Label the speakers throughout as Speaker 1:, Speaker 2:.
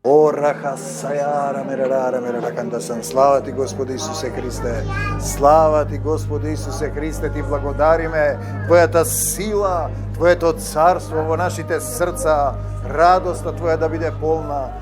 Speaker 1: О, раха сајара мерерара мереракандасан. Слава ти, Господи Исусе Христе. Слава ти, Господи Исусе Христе. Ти благодариме Твојата сила, Твоето царство во нашите срца, радоста Твоја да биде полна,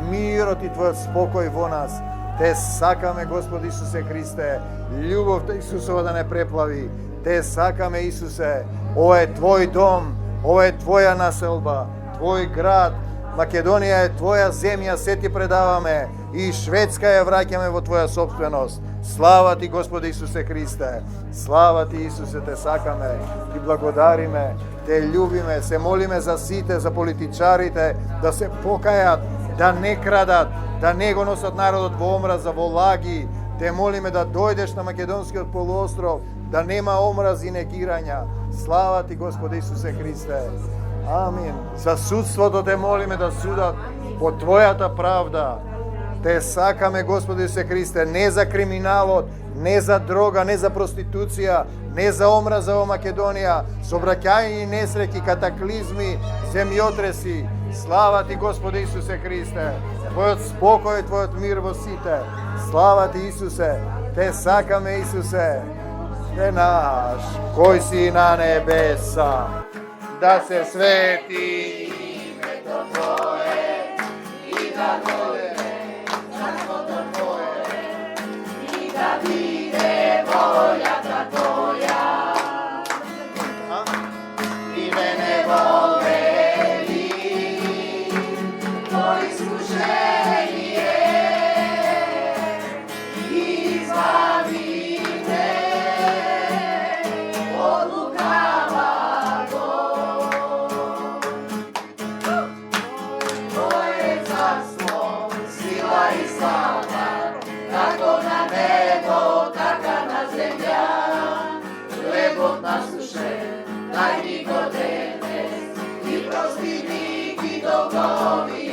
Speaker 1: мирот и Твојот спокој во нас. Те сакаме, Господи Исусе Христе, љубовта Исусова да не преплави. Те сакаме, Исусе, ова е Твој дом, ова е Твоја населба, Твој град. Македонија е Твоја земја, се Ти предаваме и Шведска ја враќаме во Твоја собственост. Слава Ти, Господи Исусе Христе. Слава Ти, Исусе, Те сакаме, Ти благодариме, Те љубиме, се молиме за сите, за политичарите, да се покајат, да не крадат, да не го носат народот во омраза, во лаги. Те молиме да дојдеш на Македонскиот полуостров, да нема омраз и негирања. Слава Ти, Господи Исусе Христе. Амин. За судството Те молиме да судат по Твојата правда. Те сакаме, Господи Исусе Христе, не за криминалот, не за дрога, не за проституција, не за омраза во Македонија, сообраќајни несреќи, катаклизми, земјотреси. Слава Ти, Господи Исусе Христе. Твојот спокој, Твојот мир во сите. Слава Ти, Исусе. Те сакаме, Исусе. Те наш, кој си на небеса, да се свети името Твое и да дојде царството Твое и да биде волјата Твоја. И мене волели во искушение и избави ме од лукаваго. Твое царство, сила и слава, како на небо, така на земја. Хлебот насушен, дај ни го денес и прости ни ги долгови